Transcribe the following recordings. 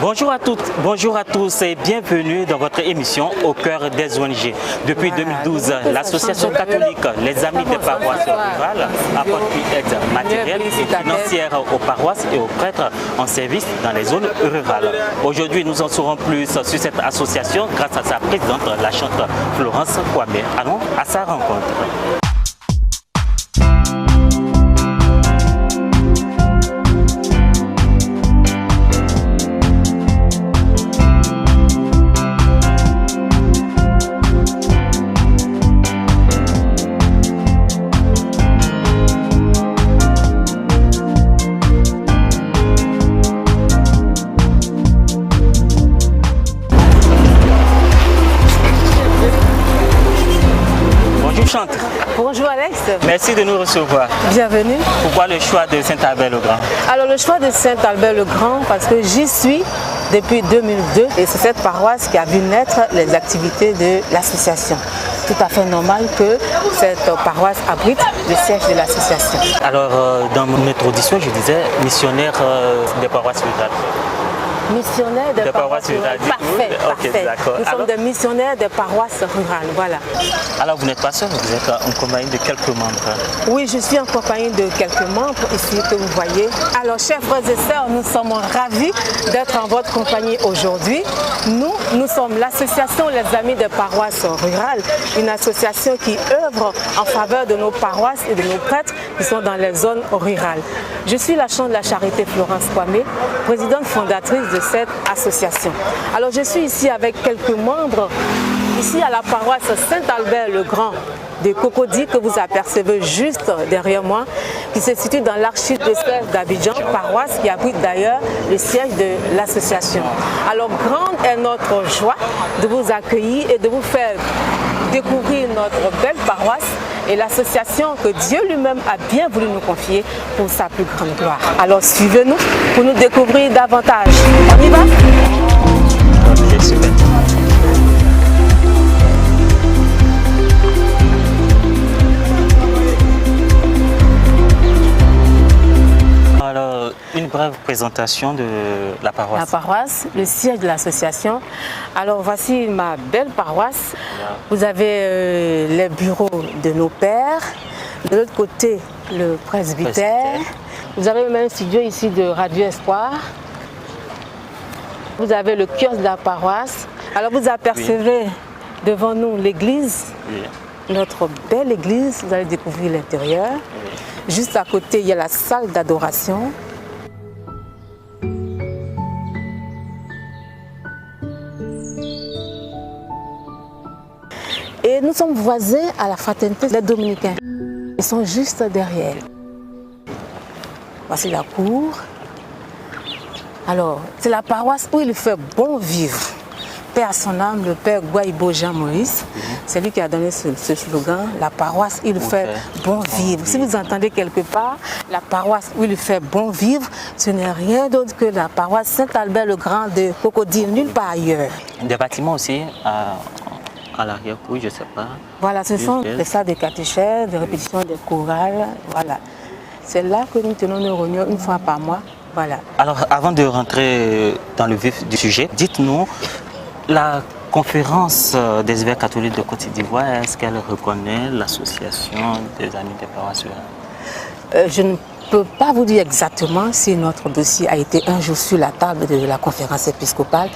Bonjour à toutes, bonjour à tous et bienvenue dans votre émission Au cœur des ONG. Depuis 2012, l'association catholique Les Amis des paroisses rurales apporte une aide matérielle et financière aux paroisses et aux prêtres en service dans les zones rurales. Aujourd'hui, nous en saurons plus sur cette association grâce à sa présidente, la chanteuse Florence Kwame. Allons à sa rencontre. Bonjour Alex. Merci de nous recevoir. Bienvenue. Pourquoi le choix de Saint-Albert-le-Grand? Alors le choix de Saint-Albert-le-Grand parce que j'y suis depuis 2002 et c'est cette paroisse qui a vu naître les activités de l'association. Tout à fait normal que cette paroisse abrite le siège de l'association. Alors dans notre audition, je disais missionnaire des paroisses rurales. Missionnaires des paroisses rurales. Parfait, okay, parfait. Nous sommes des missionnaires des paroisses rurales, voilà. Alors vous n'êtes pas seul, vous êtes en compagnie de quelques membres. Oui, je suis en compagnie de quelques membres ici que vous voyez. Alors chers frères et sœurs, nous sommes ravis d'être en votre compagnie aujourd'hui. Nous sommes l'association Les Amis des paroisses rurales, une association qui œuvre en faveur de nos paroisses et de nos prêtres qui sont dans les zones rurales. Je suis la chante de la charité Florence Kwame, présidente fondatrice de cette association. Alors je suis ici avec quelques membres, ici à la paroisse Saint-Albert-le-Grand de Cocody que vous apercevez juste derrière moi, qui se situe dans l'archidiocèse d'Abidjan, paroisse qui abrite d'ailleurs le siège de l'association. Alors grande est notre joie de vous accueillir et de vous faire découvrir notre belle paroisse et l'association que Dieu lui-même a bien voulu nous confier pour sa plus grande gloire. Alors suivez-nous pour nous découvrir davantage. On y va? Ok, super. Alors, une brève présentation de la paroisse. La paroisse, le siège de l'association. Alors voici ma belle paroisse. Vous avez les bureaux de nos pères. De l'autre côté, le presbytère. Vous avez même un studio ici de Radio Espoir. Vous avez le kiosque de la paroisse. Alors vous apercevez devant nous l'église, notre belle église. Vous allez découvrir l'intérieur. Juste à côté, il y a la salle d'adoration. Et nous sommes voisins à la fraternité des Dominicains. Ils sont juste derrière. Voici la cour. Alors, c'est la paroisse où il fait bon vivre. Paix à son âme, le père Gouaïbo Jean-Maurice, c'est lui qui a donné ce slogan, la paroisse où il fait bon vivre. Si vous entendez quelque part, la paroisse où il fait bon vivre, ce n'est rien d'autre que la paroisse Saint-Albert-le-Grand de Cocody, nulle part ailleurs. Des bâtiments aussi à l'arrière, oui, je ne sais pas. Voilà, ce sont des salles de catéchèse, de répétition des chorales, voilà. C'est là que nous tenons nos réunions une fois par mois, voilà. Alors, avant de rentrer dans le vif du sujet, dites-nous, la conférence des évêques catholiques de Côte d'Ivoire, est-ce qu'elle reconnaît l'association des Amis des paroisses rurales? Je ne peux pas vous dire exactement si notre dossier a été un jour sur la table de la conférence épiscopale,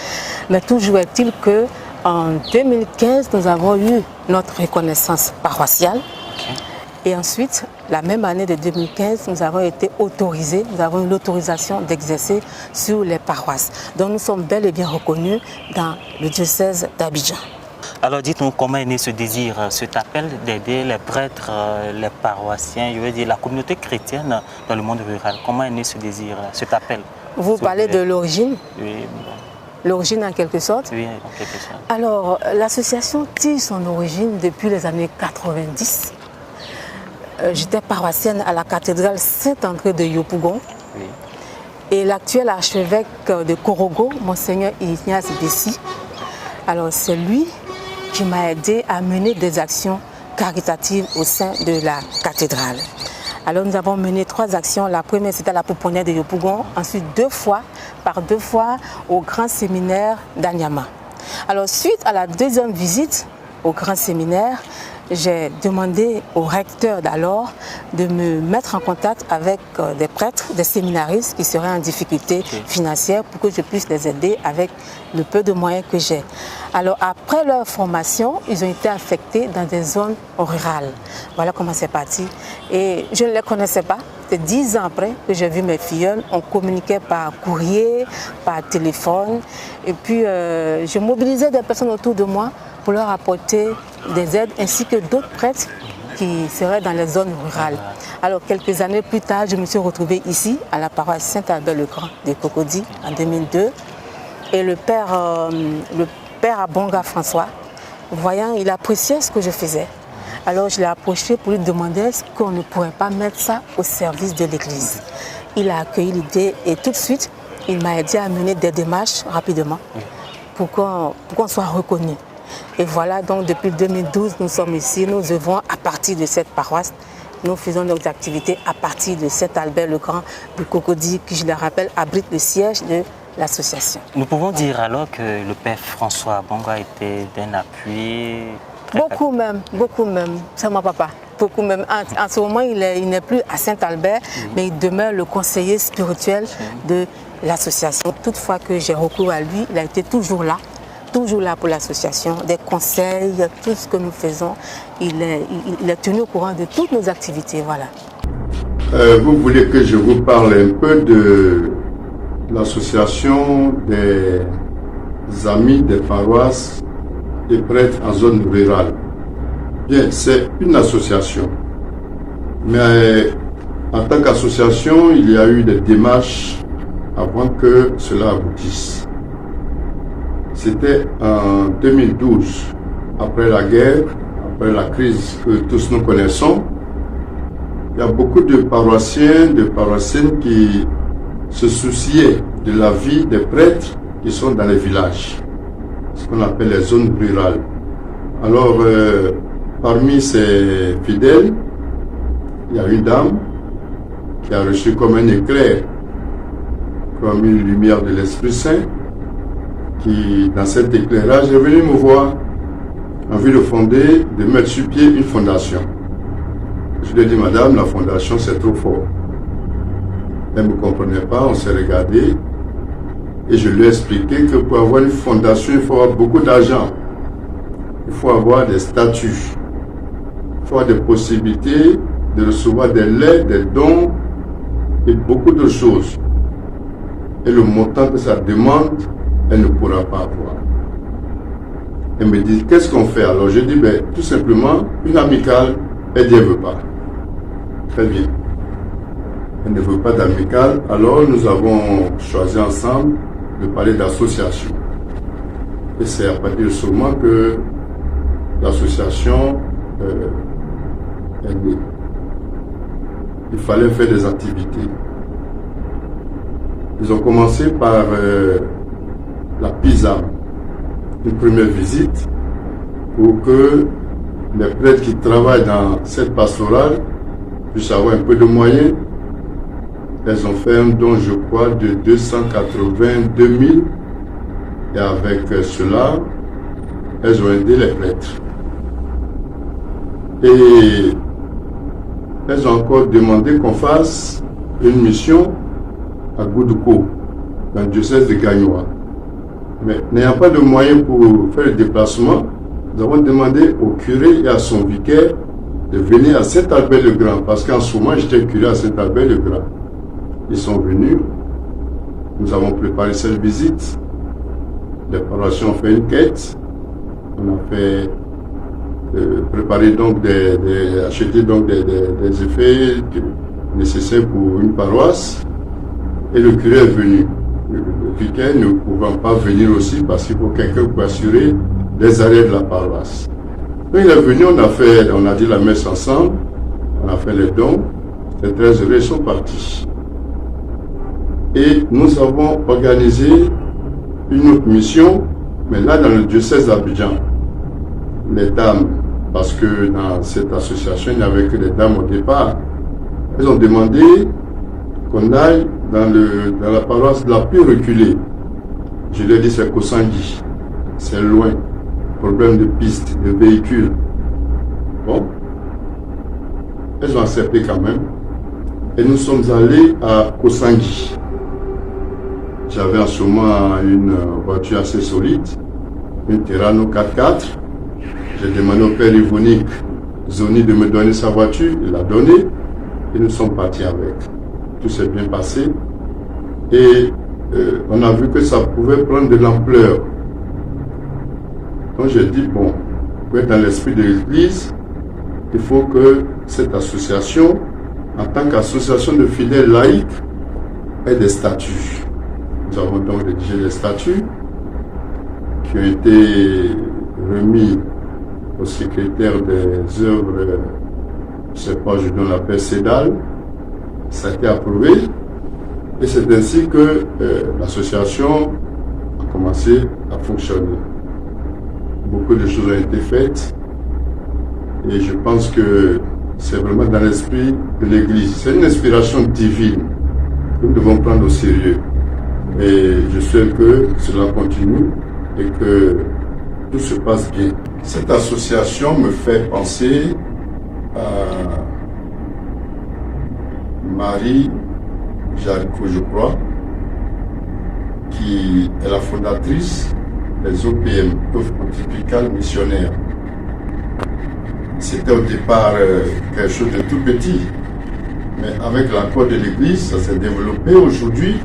mais toujours est-il que en 2015, nous avons eu notre reconnaissance paroissiale. Et ensuite, la même année de 2015, nous avons été autorisés, nous avons eu l'autorisation d'exercer sur les paroisses. Donc nous sommes bel et bien reconnus dans le diocèse d'Abidjan. Alors dites-nous comment est né ce désir, cet appel d'aider les prêtres, les paroissiens, je veux dire la communauté chrétienne dans le monde rural. Comment est né ce désir, cet appel? Vous parlez de l'origine? Oui. L'origine en quelque sorte? Oui, en quelque sorte. Alors, l'association tire son origine depuis les années 90. J'étais paroissienne à la cathédrale Saint-André de Yopougon. Oui. Et l'actuel archevêque de Korogo, Monseigneur Ignace Bessi, alors c'est lui qui m'a aidé à mener des actions caritatives au sein de la cathédrale. Alors nous avons mené 3 actions. La première, c'était à la pouponnière de Yopougon. Ensuite, 2 fois au grand séminaire d'Anyama. Alors suite à la deuxième visite au grand séminaire, j'ai demandé au recteur d'alors de me mettre en contact avec des prêtres, des séminaristes qui seraient en difficulté financière pour que je puisse les aider avec le peu de moyens que j'ai. Alors après leur formation, ils ont été affectés dans des zones rurales. Voilà comment c'est parti. Et je ne les connaissais pas. C'était 10 ans après que j'ai vu mes filleuls. On communiquait par courrier, par téléphone. Et puis je mobilisais des personnes autour de moi pour leur apporter des aides ainsi que d'autres prêtres qui seraient dans les zones rurales. Alors quelques années plus tard, je me suis retrouvée ici à la paroisse Saint-Albert-le-Grand de Cocody en 2002 et le père Abonga François, voyant, il appréciait ce que je faisais. Alors je l'ai approché pour lui demander est-ce qu'on ne pourrait pas mettre ça au service de l'église. Il a accueilli l'idée et tout de suite, il m'a aidé à mener des démarches rapidement pour qu'on soit reconnu. Et voilà, donc depuis 2012, nous sommes ici, nous œuvrons à partir de cette paroisse. Nous faisons nos activités à partir de Saint-Albert-le-Grand de Cocody, qui, je le rappelle, abrite le siège de l'association. Nous pouvons dire alors que le père François Abonga était d'un appui beaucoup même, c'est mon papa. Beaucoup même. En ce moment, il n'est plus à Saint-Albert, mais il demeure le conseiller spirituel de l'association. Toutefois que j'ai recours à lui, il a été toujours là pour l'association, des conseils, tout ce que nous faisons. Il est tenu au courant de toutes nos activités. Voilà. Vous voulez que je vous parle un peu de l'association des amis des paroisses et prêtres en zone rurale. Bien, c'est une association. Mais en tant qu'association, il y a eu des démarches avant que cela aboutisse. C'était en 2012, après la guerre, après la crise que tous nous connaissons. Il y a beaucoup de paroissiens, de paroissiennes qui se souciaient de la vie des prêtres qui sont dans les villages, ce qu'on appelle les zones rurales. Alors, parmi ces fidèles, il y a une dame qui a reçu comme un éclair, comme une lumière de l'Esprit Saint, qui, dans cet éclairage, est venue me voir en vue de mettre sur pied une fondation. Je lui ai dit, madame, la fondation, c'est trop fort. Elle ne me comprenait pas, on s'est regardé. Et je lui ai expliqué que pour avoir une fondation, il faut avoir beaucoup d'argent. Il faut avoir des statuts. Il faut avoir des possibilités de recevoir des legs, des dons et beaucoup de choses. Et le montant que ça demande, elle ne pourra pas avoir. Elle me dit, qu'est-ce qu'on fait? Alors je dis, tout simplement, une amicale, elle dit, elle ne veut pas. Très bien. Elle ne veut pas d'amicale. Alors nous avons choisi ensemble de parler d'association. Et c'est à partir de ce moment que l'association est née. Il fallait faire des activités. Ils ont commencé par la PISA, une première visite, pour que les prêtres qui travaillent dans cette pastorale puissent avoir un peu de moyens. Elles ont fait un don, je crois, de 282 000. Et avec cela, elles ont aidé les prêtres. Et elles ont encore demandé qu'on fasse une mission à Goudoukou, dans le diocèse de Gagnoa. Mais n'ayant pas de moyens pour faire le déplacement, nous avons demandé au curé et à son vicaire de venir à Saint-Albert-le-Grand, parce qu'en ce moment, j'étais curé à Saint-Albert-le-Grand. Ils sont venus, nous avons préparé cette visite, les paroissiens ont fait une quête, on a fait préparer donc acheter donc des effets nécessaires pour une paroisse, et le curé est venu. Le vicaire ne pouvant pas venir aussi parce qu'il faut quelqu'un pour assurer les arrêts de la paroisse. Donc il est venu, on a dit la messe ensemble, on a fait les dons, les très heureux, ils sont partis. Et nous avons organisé une autre mission, mais là dans le diocèse d'Abidjan. Les dames, parce que dans cette association, il n'y avait que des dames au départ. Ils ont demandé qu'on aille dans la paroisse la plus reculée. Je leur ai dit c'est Kosangui, c'est loin, problème de piste, de véhicules. Bon, elles ont accepté quand même. Et nous sommes allés à Kosangui. J'avais en ce moment une voiture assez solide, une Terrano 4x4. J'ai demandé au père Yvonique Zoni de me donner sa voiture, il l'a donnée et nous sommes partis avec. Tout s'est bien passé et on a vu que ça pouvait prendre de l'ampleur. Donc j'ai dit, bon, pour être dans l'esprit de l'Église, il faut que cette association, en tant qu'association de fidèles laïcs, ait des statuts. Nous avons donc rédigé des statuts qui ont été remis au secrétaire des œuvres, je ne sais pas, je donne l'appel CEDAL. Ça a été approuvé et c'est ainsi que l'association a commencé à fonctionner. Beaucoup de choses ont été faites et je pense que c'est vraiment dans l'esprit de l'Église. C'est une inspiration divine que nous devons prendre au sérieux. Et je souhaite que cela continue et que tout se passe bien. Cette association me fait penser à Marie Jaricot, je crois, qui est la fondatrice des OPM, Œuvres Pontificales Missionnaires. C'était au départ quelque chose de tout petit, mais avec l'accord de l'Église, ça s'est développé. Aujourd'hui,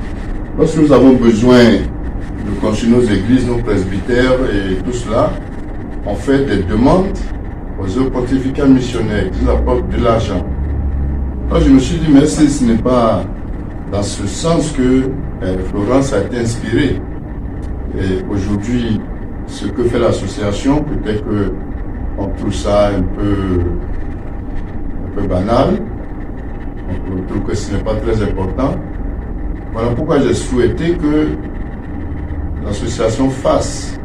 lorsque nous avons besoin de construire nos églises, nos presbytères et tout cela, on fait des demandes aux œuvres pontificales missionnaires qui nous apportent de l'argent. Alors je me suis dit, mais ce n'est pas dans ce sens que Florence a été inspirée. Et aujourd'hui, ce que fait l'association, peut-être qu'on trouve ça un peu banal, on trouve que ce n'est pas très important. Voilà pourquoi j'ai souhaité que l'association fasse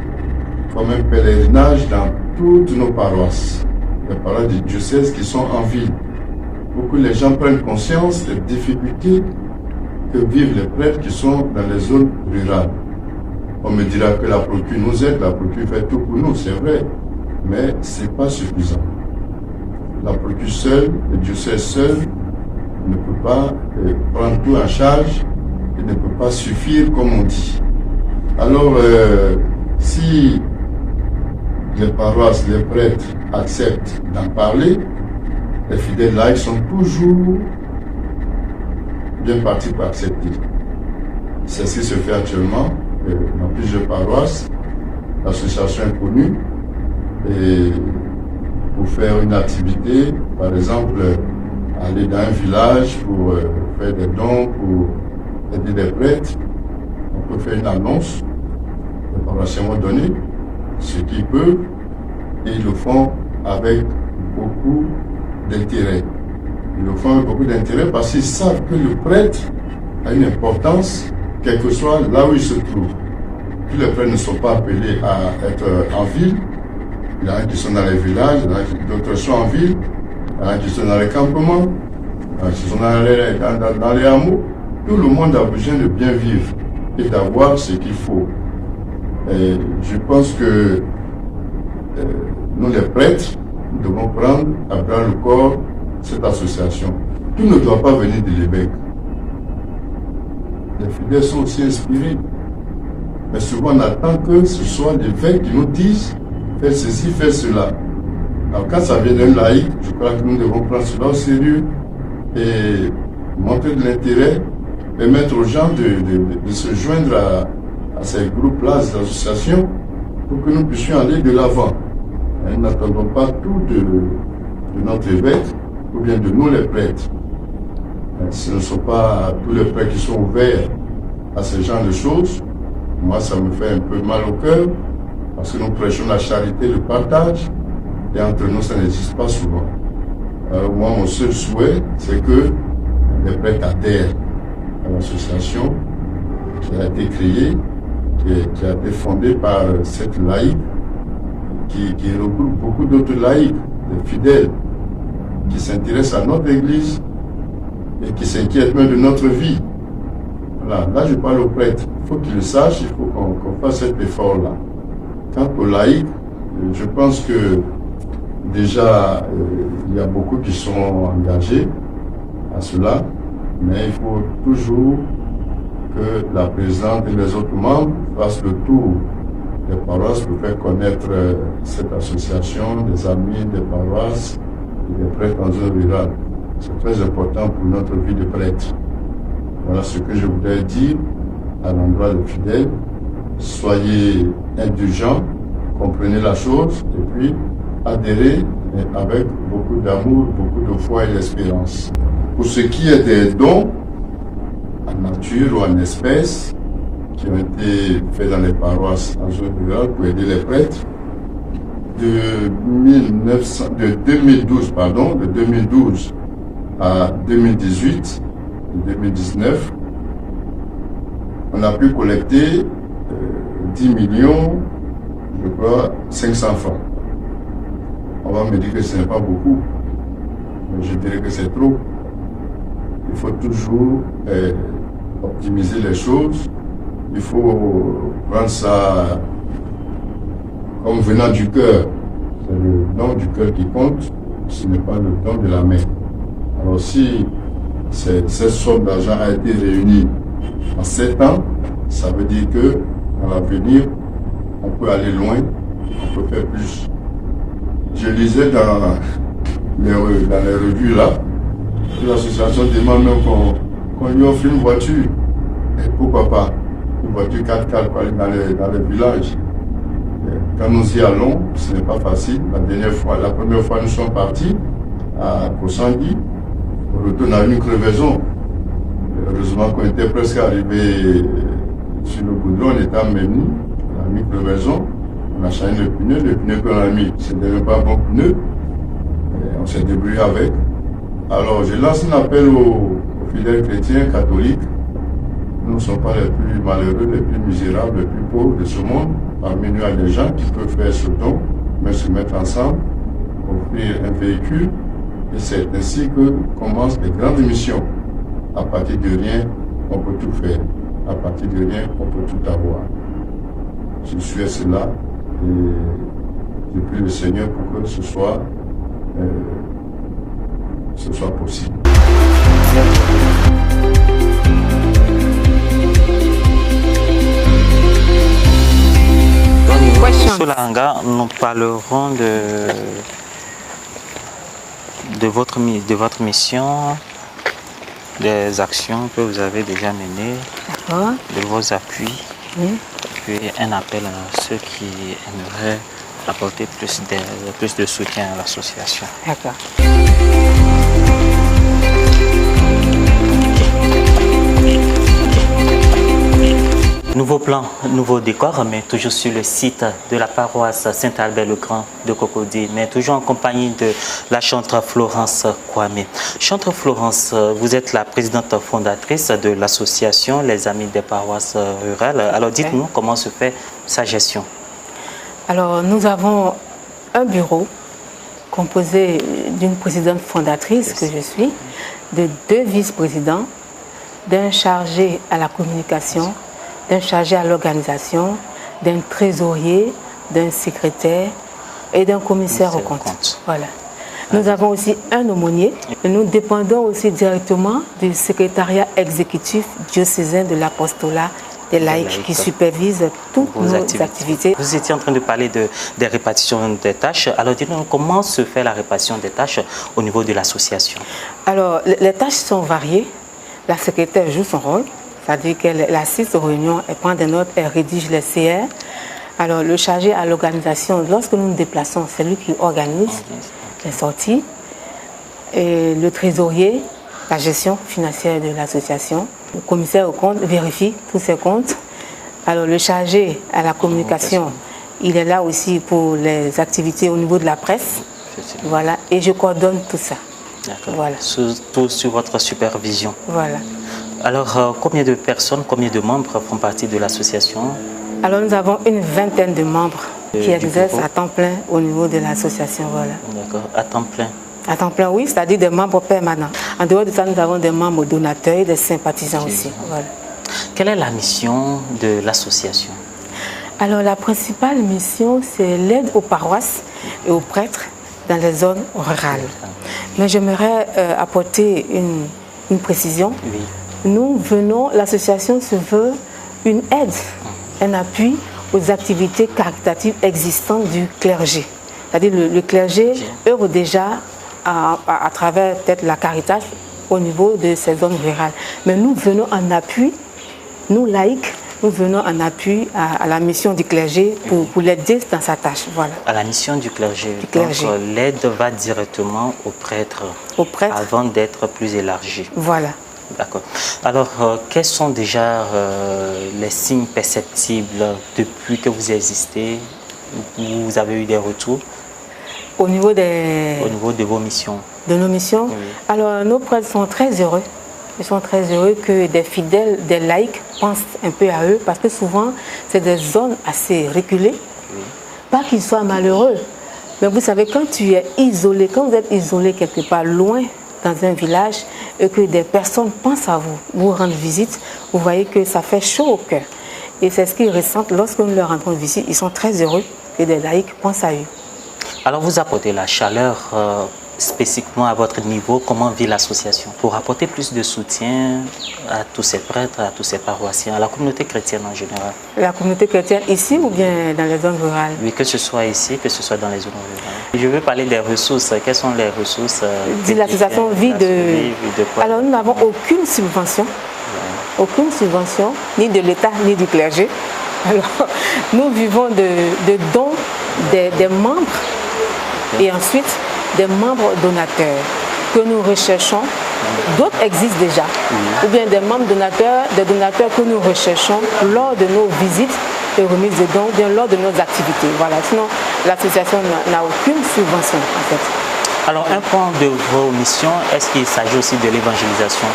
comme un pèlerinage dans toutes nos paroisses, les paroisses du diocèse qui sont en ville, pour que les gens prennent conscience des difficultés que vivent les prêtres qui sont dans les zones rurales. On me dira que la procure nous aide, la procure fait tout pour nous, c'est vrai, mais ce n'est pas suffisant. La procure seule, le diocèse seul, ne peut pas prendre tout en charge et ne peut pas suffire comme on dit. Alors, si les paroisses, les prêtres acceptent d'en parler, les fidèles laïcs sont toujours bien partis pour accepter. C'est ce qui se fait actuellement dans plusieurs paroisses. L'association est connue et pour faire une activité, par exemple, aller dans un village pour faire des dons, pour aider des prêtres, on peut faire une annonce, les paroissiens vont donner ce qu'ils peuvent et ils le font avec beaucoup d'intérêt. Ils le font avec beaucoup d'intérêt parce qu'ils savent que le prêtre a une importance, quel que soit là où il se trouve. Tous les prêtres ne sont pas appelés à être en ville. Il y en a qui sont dans les villages, d'autres sont en ville, il y en a qui sont dans les campements, il y en a qui sont dans les hameaux. Tout le monde a besoin de bien vivre et d'avoir ce qu'il faut. Et je pense que nous les prêtres, nous devons prendre à bras le corps cette association. Tout ne doit pas venir de l'évêque. Les fidèles sont aussi inspirés. Mais souvent on attend que ce soit l'évêque qui nous dise faire ceci, faire cela. Alors quand ça vient d'un laïc, je crois que nous devons prendre cela au sérieux et montrer de l'intérêt, permettre aux gens de se joindre à ces groupes-là, ces associations, pour que nous puissions aller de l'avant. Nous n'attendons pas tout de notre évêque ou bien de nous les prêtres. Ce ne sont pas tous les prêtres qui sont ouverts à ce genre de choses. Moi, ça me fait un peu mal au cœur parce que nous prêchons la charité, le partage et entre nous, ça n'existe pas souvent. Moi, mon seul souhait, c'est que les prêtres adhèrent à l'association qui a été créée, qui a été fondée par cette laïque qui regroupe beaucoup d'autres laïcs, des fidèles, qui s'intéressent à notre Église et qui s'inquiètent même de notre vie. Voilà, là je parle aux prêtres. Il faut qu'ils le sachent, il faut qu'on fasse cet effort-là. Quant aux laïcs, je pense que déjà il y a beaucoup qui sont engagés à cela, mais il faut toujours que la présidente et les autres membres fassent le tour des paroisses pour faire connaître cette association des amis des paroisses et des prêtres en zone rurale. C'est très important pour notre vie de prêtre. Voilà ce que je voudrais dire à l'endroit des fidèles. Soyez indulgents, comprenez la chose et puis adhérez avec beaucoup d'amour, beaucoup de foi et d'espérance. Pour ce qui est des dons, en nature ou en espèces, qui ont été faits dans les paroisses en zone rurale pour aider les prêtres, de 2012 à 2018, 2019, on a pu collecter 10 millions, je crois, 500 francs. On va me dire que ce n'est pas beaucoup, mais je dirais que c'est trop. Il faut toujours optimiser les choses. Il faut prendre ça comme venant du cœur. C'est le don du cœur qui compte, ce n'est pas le don de la main. Alors si cette somme d'argent a été réunie en 7 ans, ça veut dire que dans l'avenir, on peut aller loin, on peut faire plus. Je lisais dans les revues là, l'association demande même qu'on lui offre une voiture. Et pourquoi pas une voiture 4x4 pour aller dans les villages. Quand nous y allons, ce n'est pas facile. La première fois, nous sommes partis à Kosangui. Au retour, on a eu une crevaison. Heureusement qu'on était presque arrivé sur le goudron, on était à Meni. On a mis une crevaison. On a changé le pneu qu'on a mis, ce n'était même pas un bon pneu. Et on s'est débrouillé avec. Alors, je lance un appel aux fidèles chrétiens catholiques. Nous ne sommes pas les plus malheureux, les plus misérables, les plus pauvres de ce monde. Parmi nous, il y a des gens qui peuvent faire ce don, mais se mettre ensemble, offrir un véhicule. Et c'est ainsi que commencent les grandes missions. À partir de rien, on peut tout faire. À partir de rien, on peut tout avoir. Je suis à cela et je prie le Seigneur pour que ce soit possible. Solanga, nous parlerons de votre mission, des actions que vous avez déjà menées, de vos appuis, puis un appel à ceux qui aimeraient apporter plus de soutien à l'association. D'accord. Nouveau plan, nouveau décor, mais toujours sur le site de la paroisse Saint-Albert-le-Grand de Cocody, mais toujours en compagnie de la chantre Florence Kwame. Chantre Florence, vous êtes la présidente fondatrice de l'association Les Amis des paroisses rurales. Alors dites-nous comment se fait sa gestion. Alors nous avons un bureau composé d'une présidente fondatrice que je suis, de 2 vice-présidents, d'un chargé à la communication, d'un chargé à l'organisation, d'un trésorier, d'un secrétaire et d'un commissaire aux comptes. Voilà. Nous avons aussi un aumônier. Nous dépendons aussi directement du secrétariat exécutif diocésain de l'apostolat des laïcs qui supervise toutes nos activités. Vous étiez en train de parler des répartitions des tâches. Alors dites-nous comment se fait la répartition des tâches au niveau de l'association? Alors les tâches sont variées. La secrétaire joue son rôle. C'est-à-dire qu'elle assiste aux réunions, elle prend des notes, elle rédige les CR. Alors le chargé à l'organisation, lorsque nous nous déplaçons, c'est lui qui organise les sorties. Et le trésorier, la gestion financière de l'association. Le commissaire aux comptes vérifie tous ses comptes. Alors le chargé à la communication, il est là aussi pour les activités au niveau de la presse. Voilà, et je coordonne tout ça. D'accord. Voilà. Tout sur votre supervision. Voilà. Alors, combien de personnes, combien de membres font partie de l'association? Alors, nous avons une vingtaine de membres qui exercent à temps plein au niveau de l'association. Voilà. D'accord, à temps plein. À temps plein, oui, c'est-à-dire des membres permanents. En dehors de ça, nous avons des membres donateurs et des sympathisants aussi. Voilà. Quelle est la mission de l'association? Alors, la principale mission, c'est l'aide aux paroisses et aux prêtres dans les zones rurales. Mais j'aimerais apporter une précision. Oui. Nous venons, l'association se veut une aide, un appui aux activités caritatives existantes du clergé. C'est-à-dire le clergé œuvre déjà à travers peut-être la caritas au niveau de ces zones rurales. Mais nous venons en appui, nous laïcs, nous venons en appui à la mission du clergé pour l'aider dans sa tâche. Voilà. À la mission du clergé. Donc l'aide va directement aux prêtres avant d'être plus élargie. Voilà. D'accord. Alors, quels sont déjà les signes perceptibles depuis que vous existez? Vous avez eu des retours? Au niveau de vos missions. De nos missions? Oui. Alors, nos prêtres sont très heureux. Ils sont très heureux que des fidèles, des laïcs pensent un peu à eux parce que souvent, c'est des zones assez reculées. Oui. Pas qu'ils soient malheureux, mais vous savez, quand tu es isolé, quand vous êtes isolé quelque part loin dans un village et que des personnes pensent à vous, vous rendent visite, vous voyez que ça fait chaud au cœur. Et c'est ce qu'ils ressentent lorsque nous leur rendons visite. Ils sont très heureux que des laïcs pensent à eux. Alors vous apportez la chaleur spécifiquement à votre niveau. Comment vit l'association pour apporter plus de soutien à tous ces prêtres, à tous ces paroissiens, à la communauté chrétienne en général? La communauté chrétienne ici ou bien dans les zones rurales? Oui, que ce soit ici, que ce soit dans les zones rurales. Je veux parler des ressources. Quelles sont les ressources? L'association vit de quoi? Alors nous n'avons aucune subvention. Aucune subvention, ni de l'État, ni du clergé. Alors, nous vivons de dons des membres et ensuite des membres donateurs que nous recherchons. D'autres existent déjà. Ou bien des membres donateurs, des donateurs que nous recherchons lors de nos visites et remises de dons, ou bien lors de nos activités. Voilà. Sinon, l'association n'a aucune subvention en fait. Alors, un point de vos missions, est-ce qu'il s'agit aussi de l'évangélisation?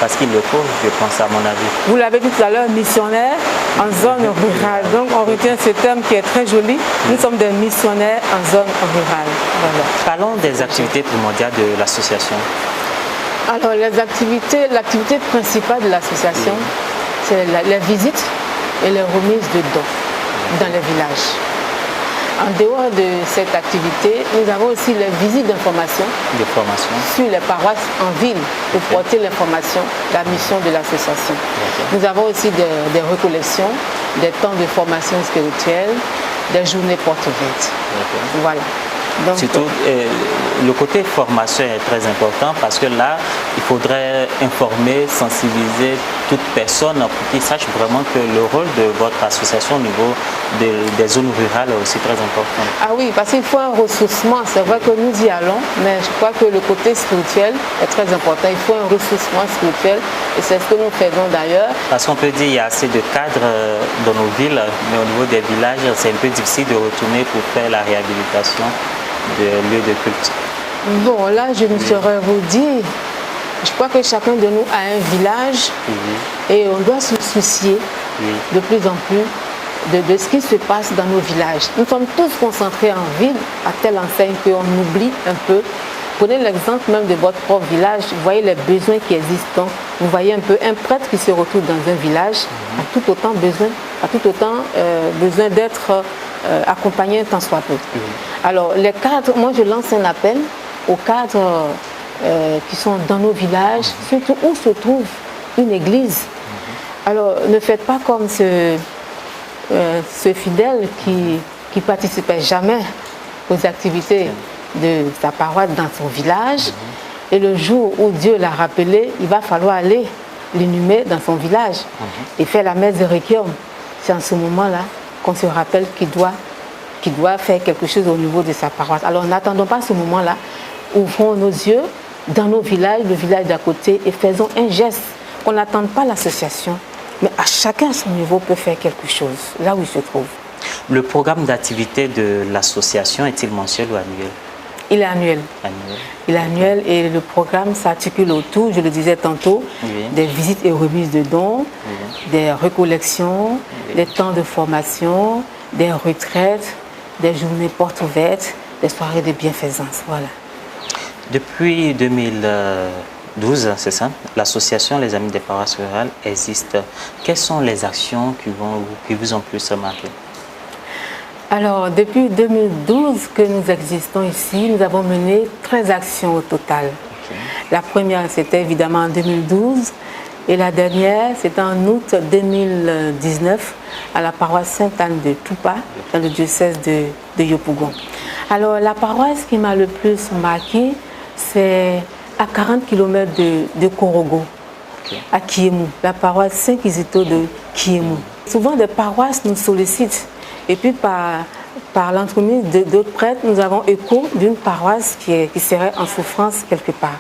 Parce qu'il le faut, je pense, à mon avis. Vous l'avez dit tout à l'heure, missionnaire en zone rurale. Donc on retient ce terme qui est très joli. Nous sommes des missionnaires en zone rurale. Voilà. Parlons des activités primordiales de l'association. Alors l'activité principale de l'association, c'est les visites et les remises de dons dans les villages. En dehors de cette activité, nous avons aussi les visites d'information sur les paroisses en ville pour porter l'information, la mission de l'association. Nous avons aussi des recollections, des temps de formation spirituelle, des journées portes ouvertes. Voilà. Donc, surtout, le côté formation est très important parce que là, il faudrait informer, sensibiliser toute personne pour qu'ils sachent vraiment que le rôle de votre association au niveau des zones rurales est aussi très important. Ah oui, parce qu'il faut un ressourcement. C'est vrai que nous y allons, mais je crois que le côté spirituel est très important. Il faut un ressourcement spirituel et c'est ce que nous faisons d'ailleurs. Parce qu'on peut dire qu'il y a assez de cadres dans nos villes, mais au niveau des villages, c'est un peu difficile de retourner pour faire la réhabilitation de lieux de culte. Bon, là, je ne saurais vous dire. Je crois que chacun de nous a un village et on doit se soucier de plus en plus de ce qui se passe dans nos villages. Nous sommes tous concentrés en ville, à telle enseigne qu'on oublie un peu. Prenez l'exemple même de votre propre village, vous voyez les besoins qui existent. Vous voyez un peu un prêtre qui se retrouve dans un village a tout autant besoin d'être accompagné un tant soit peu. Alors les cadres, moi je lance un appel aux cadres qui sont dans nos villages, surtout où se trouve une église. Alors ne faites pas comme ce fidèle qui participait jamais aux activités de sa paroisse dans son village. Et le jour où Dieu l'a rappelé, il va falloir aller l'inhumer dans son village et faire la messe de Requiem. C'est en ce moment-là qu'on se rappelle qu'il doit faire quelque chose au niveau de sa paroisse. Alors n'attendons pas ce moment-là, ouvrons nos yeux dans nos villages, le village d'à côté, et faisons un geste. Qu'on n'attende pas l'association, mais à chacun à son niveau peut faire quelque chose, là où il se trouve. Le programme d'activité de l'association est-il mensuel ou annuel? Il est annuel. Il est annuel et le programme s'articule autour, je le disais tantôt, des visites et remises de dons, des recollections, des temps de formation, des retraites, des journées portes ouvertes, des soirées de bienfaisance. Voilà. Depuis 2012, c'est ça, l'association Les Amis des Paroisses Rurales existe. Quelles sont les actions qui vous ont plus marqué? Alors, depuis 2012 que nous existons ici, nous avons mené 13 actions au total. Okay. La première, c'était évidemment en 2012. Et la dernière, c'était en août 2019 à la paroisse Sainte-Anne de Toupa, dans le diocèse de Yopougon. Alors, la paroisse qui m'a le plus marqué, c'est à 40 km de Korogo, okay, à Kiemou, la paroisse Saint-Kizito de Kiemou. Souvent, des paroisses nous sollicitent. Et puis, par l'entremise d'autres prêtres, nous avons écho d'une paroisse qui serait en souffrance quelque part.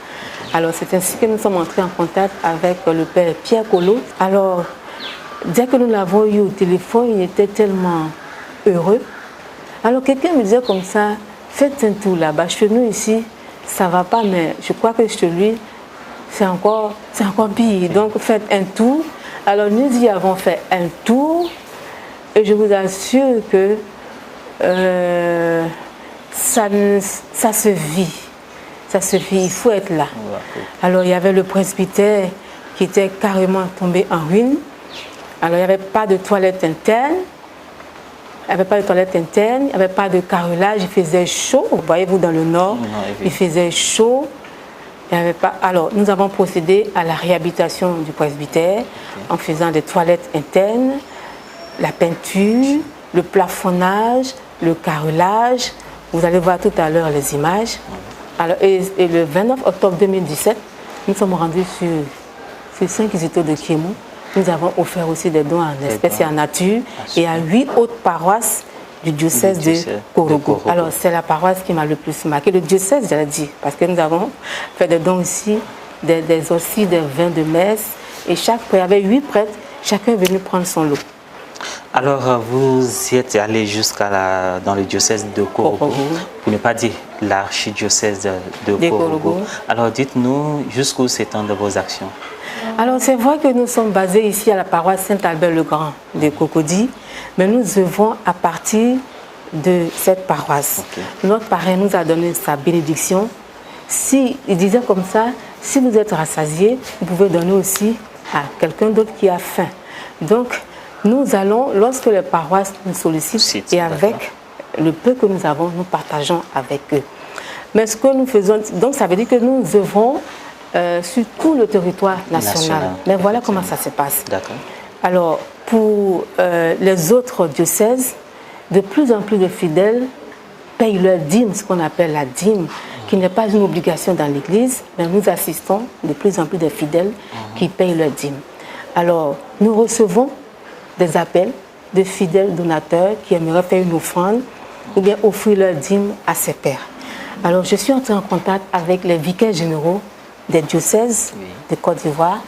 Alors, c'est ainsi que nous sommes entrés en contact avec le père Pierre Collot. Alors, dès que nous l'avons eu au téléphone, il était tellement heureux. Alors, quelqu'un me disait comme ça, faites un tour là-bas. Chez nous ici, ça ne va pas, mais je crois que chez lui, c'est encore pire. Donc, faites un tour. Alors, nous y avons fait un tour. Et je vous assure que ça se vit. Ça se vit, il faut être là. Alors, il y avait le presbytère qui était carrément tombé en ruine. Alors, il n'y avait pas de toilette interne. Il n'y avait pas de carrelage. Il faisait chaud. Voyez-vous, dans le nord, il faisait chaud. Il n'y avait pas... Alors, nous avons procédé à la réhabilitation du presbytère en faisant des toilettes internes, la peinture, le plafonnage, le carrelage. Vous allez voir tout à l'heure les images. Alors, et le 29 octobre 2017, nous sommes rendus sur Saint-Kizito de Kiemou. Nous avons offert aussi des dons en espèces et en nature et à 8 autres paroisses du diocèse de Korogo. Alors, c'est la paroisse qui m'a le plus marqué. Le diocèse, j'allais dire, parce que nous avons fait des dons aussi, des vins de messe. Et il y avait 8 prêtres, chacun est venu prendre son lot. Alors, vous y êtes allé dans le diocèse de Korogo, pour ne pas dire l'archidiocèse de Korogo. Alors, dites-nous jusqu'où s'étendent vos actions. Alors, c'est vrai que nous sommes basés ici à la paroisse Saint-Albert-le-Grand de Cocody, mais nous œuvrons à partir de cette paroisse. Okay. Notre parrain nous a donné sa bénédiction. Il disait comme ça, si vous êtes rassasié, vous pouvez donner aussi à quelqu'un d'autre qui a faim. Donc, nous allons, lorsque les paroisses nous sollicitent, et avec le peu que nous avons, nous partageons avec eux. Mais ce que nous faisons, donc ça veut dire que nous œuvrons sur tout le territoire national. Mais voilà comment ça se passe. Alors, pour les autres diocèses, de plus en plus de fidèles payent leur dîme, ce qu'on appelle la dîme, qui n'est pas une obligation dans l'Église, mais nous assistons de plus en plus de fidèles qui payent leur dîme. Alors, nous recevons des appels de fidèles donateurs qui aimeraient faire une offrande ou bien offrir leur dîme à ses pairs. Alors, je suis entrée en contact avec les vicaires généraux des diocèses de Côte d'Ivoire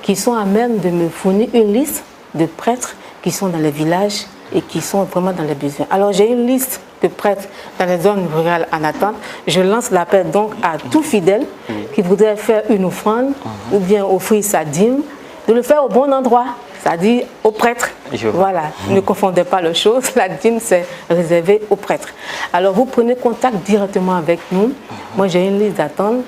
qui sont à même de me fournir une liste de prêtres qui sont dans les villages et qui sont vraiment dans les besoins. Alors, j'ai une liste de prêtres dans les zones rurales en attente. Je lance l'appel donc à tout fidèle qui voudrait faire une offrande ou bien offrir sa dîme, de le faire au bon endroit, c'est-à-dire aux prêtres. Voilà, ne confondez pas les choses, la dîme c'est réservé aux prêtres. Alors vous prenez contact directement avec nous. Moi j'ai une liste d'attente,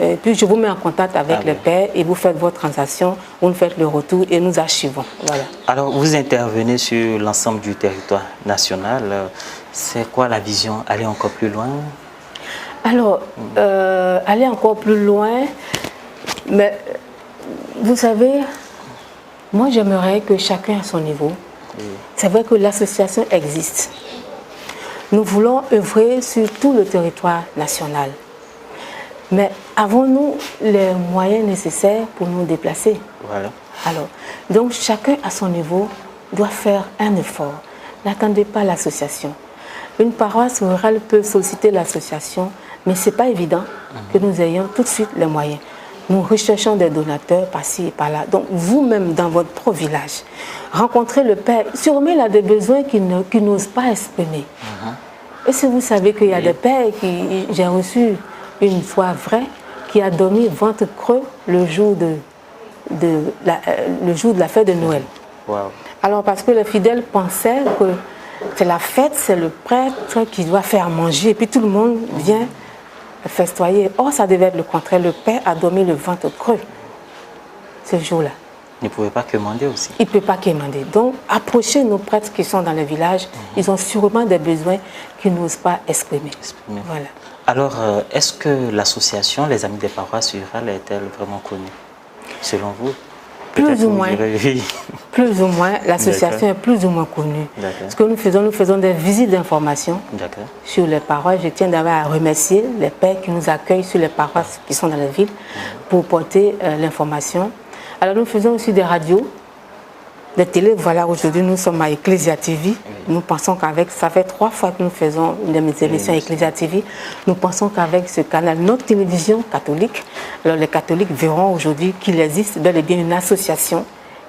et puis je vous mets en contact avec les pères et vous faites vos transactions, vous nous faites le retour et nous archivons. Voilà. Alors vous intervenez sur l'ensemble du territoire national. C'est quoi la vision? Aller encore plus loin? Alors, aller encore plus loin, mais vous savez, moi j'aimerais que chacun à son niveau. C'est vrai que l'association existe. Nous voulons œuvrer sur tout le territoire national. Mais avons-nous les moyens nécessaires pour nous déplacer? Voilà. Alors, donc chacun à son niveau doit faire un effort. N'attendez pas l'association. Une paroisse rurale peut solliciter l'association, mais ce n'est pas évident que nous ayons tout de suite les moyens. Nous recherchons des donateurs par-ci et par-là. Donc vous-même, dans votre propre village, rencontrez le père. Sûrement, il a des besoins qu'il n'ose pas exprimer. Et si vous savez qu'il y a des pères qui... J'ai reçu une fois vrai, qui a dormi ventre creux le jour de la fête de Noël. Wow. Alors parce que les fidèles pensaient que c'est la fête, c'est le prêtre qui doit faire manger, et puis tout le monde vient festoyer. Or, ça devait être le contraire. Le père a dormi le ventre creux ce jour-là. Il ne pouvait pas commander aussi. Il ne peut pas commander. Donc, approchez nos prêtres qui sont dans le village. Ils ont sûrement des besoins qu'ils n'osent pas exprimer. Voilà. Alors, est-ce que l'association Les Amis des Paroisses rurales est-elle vraiment connue, selon vous? Plus ou moins. Plus ou moins. L'association est plus ou moins connue. Ce que nous faisons des visites d'information sur les paroisses. Je tiens d'abord à remercier les pères qui nous accueillent sur les paroisses qui sont dans la ville pour porter l'information. Alors nous faisons aussi des radios, des télés. Voilà, aujourd'hui nous sommes à Ecclesia TV. Nous pensons qu'avec, ça fait 3 fois que nous faisons des émissions à Ecclesia TV. Nous pensons qu'avec ce canal, notre télévision catholique, alors les catholiques verront aujourd'hui qu'il existe bel et bien une association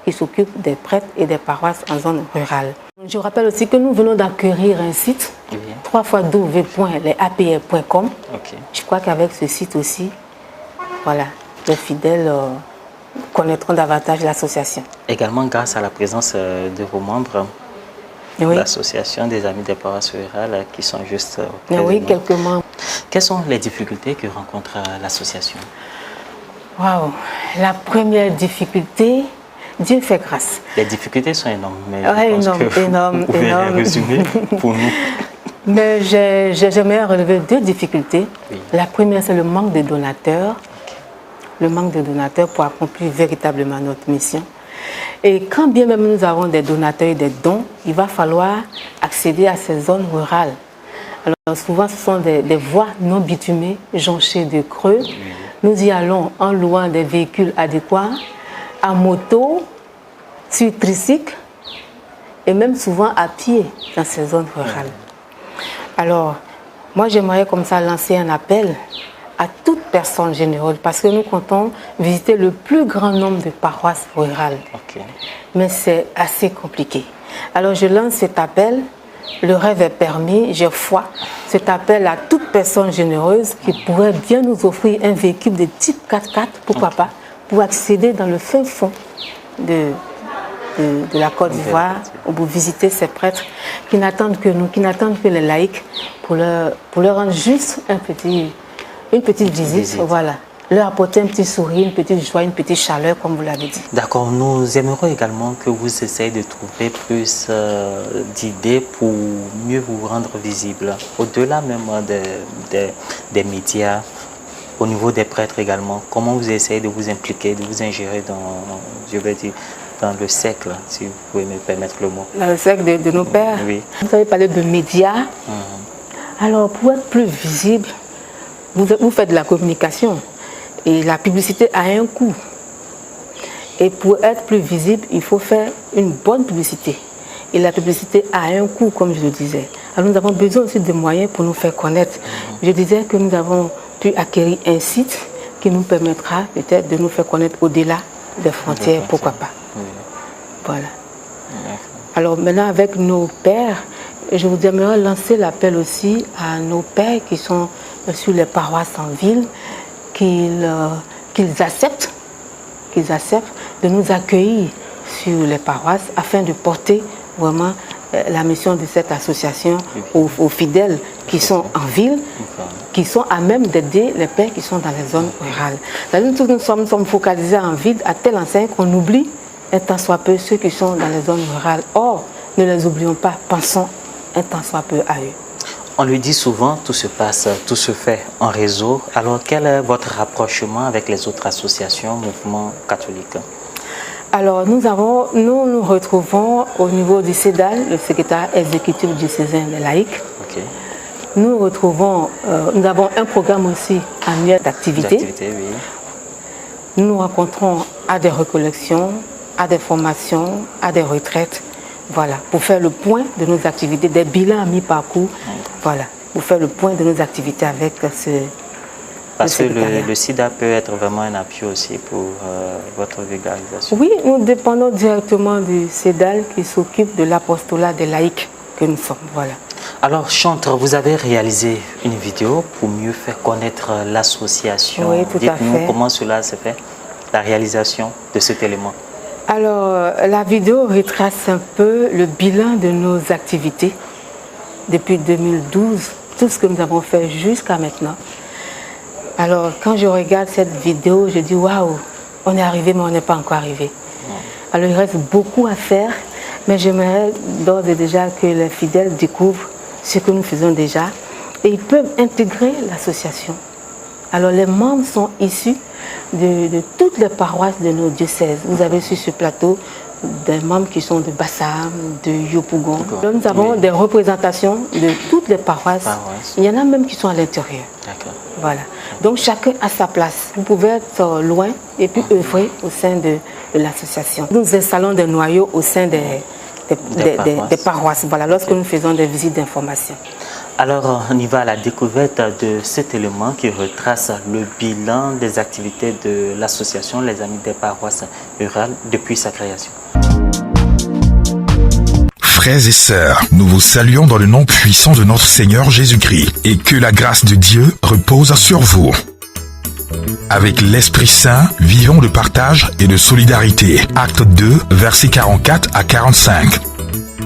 qui s'occupe des prêtres et des paroisses en zone rurale. Je rappelle aussi que nous venons d'acquérir un site, www.lesapr.com. Je crois qu'avec ce site aussi, voilà, les fidèles connaîtront davantage l'association. Également grâce à la présence de vos membres, l'association des Amis des Paroisses rurales qui sont juste... Oui, quelques membres. Quelles sont les difficultés que rencontre l'association? Waouh, la première difficulté, Dieu fait grâce. Les difficultés sont énormes, mais énormes. Résumer pour nous. Mais j'aimerais relever 2 difficultés. La première, c'est le manque de donateurs. Le manque de donateurs pour accomplir véritablement notre mission. Et quand bien même nous avons des donateurs et des dons, il va falloir accéder à ces zones rurales. Alors souvent ce sont des voies non bitumées, jonchées de creux. Nous y allons en louant des véhicules adéquats, à moto, sur tricycle et même souvent à pied dans ces zones rurales. Alors moi j'aimerais comme ça lancer un appel à toute personne généreuse, parce que nous comptons visiter le plus grand nombre de paroisses rurales. Mais c'est assez compliqué. Alors je lance cet appel, le rêve est permis, j'ai foi. Cet appel à toute personne généreuse qui pourrait bien nous offrir un véhicule de type 4x4, pourquoi pas, pour accéder dans le fin fond de la Côte d'Ivoire, pour visiter ces prêtres qui n'attendent que nous, qui n'attendent que les laïcs, pour leur rendre juste une petite visite, voilà. Leur apporter un petit sourire, une petite joie, une petite chaleur, comme vous l'avez dit. D'accord, nous aimerions également que vous essayez de trouver plus d'idées pour mieux vous rendre visible. Au-delà même des médias, au niveau des prêtres également, comment vous essayez de vous impliquer, de vous ingérer dans, je vais dire, dans le cercle, si vous pouvez me permettre le mot. Dans le cercle de nos pères. Oui. Vous avez parlé de médias. Alors, pour être plus visible, vous faites de la communication et la publicité a un coût. Et pour être plus visible, il faut faire une bonne publicité. Et la publicité a un coût, comme je le disais. Alors nous avons besoin aussi de moyens pour nous faire connaître. Je disais que nous avons pu acquérir un site qui nous permettra peut-être de nous faire connaître au-delà des frontières, pourquoi pas. Voilà. Alors maintenant, avec nos pères, je vous aimerais lancer l'appel aussi à nos pères qui sont sur les paroisses en ville, qu'ils acceptent de nous accueillir sur les paroisses afin de porter vraiment la mission de cette association aux fidèles qui sont en ville, qui sont à même d'aider les pères qui sont dans les zones rurales. Nous sommes focalisés en ville à telle enseigne qu'on oublie un tant soit peu ceux qui sont dans les zones rurales. Or, ne les oublions pas, pensons un tant soit peu à eux. On lui dit souvent, tout se passe, tout se fait en réseau. Alors, quel est votre rapprochement avec les autres associations, mouvements catholiques? Alors, nous retrouvons au niveau du CEDAL, le secrétaire exécutif diocésain des laïcs. Nous avons un programme aussi annuel d'activités. Nous nous rencontrons à des recollections, à des formations, à des retraites. Voilà, pour faire le point de nos activités, des bilans à mi-parcours, voilà, pour faire le point de nos activités avec ce... Parce que le SIDA peut être vraiment un appui aussi pour votre vulgarisation. Oui, nous dépendons directement du CEDAL qui s'occupe de l'apostolat des laïcs que nous sommes, voilà. Alors, Chantre, vous avez réalisé une vidéo pour mieux faire connaître l'association. Oui, tout à fait. Dites-nous comment cela se fait, la réalisation de cet élément. Alors, la vidéo retrace un peu le bilan de nos activités depuis 2012, tout ce que nous avons fait jusqu'à maintenant. Alors, quand je regarde cette vidéo, je dis waouh, on est arrivé, mais on n'est pas encore arrivé. Alors, il reste beaucoup à faire, mais j'aimerais d'ores et déjà que les fidèles découvrent ce que nous faisons déjà et ils peuvent intégrer l'association. Alors, les membres sont issus de toutes les paroisses de nos diocèses. Vous avez sur ce plateau des membres qui sont de Bassam, de Yopougon. Donc, nous avons des représentations de toutes les paroisses. Il y en a même qui sont à l'intérieur. Voilà. Donc chacun a sa place. Vous pouvez être loin et puis œuvrer au sein de l'association. Nous installons des noyaux au sein des paroisses. Voilà, lorsque nous faisons des visites d'information. Alors, on y va à la découverte de cet élément qui retrace le bilan des activités de l'association Les Amis des Paroisses Rurales depuis sa création. Frères et sœurs, nous vous saluons dans le nom puissant de notre Seigneur Jésus-Christ et que la grâce de Dieu repose sur vous. Avec l'Esprit Saint, vivons de partage et de solidarité. Acte 2, versets 44 à 45.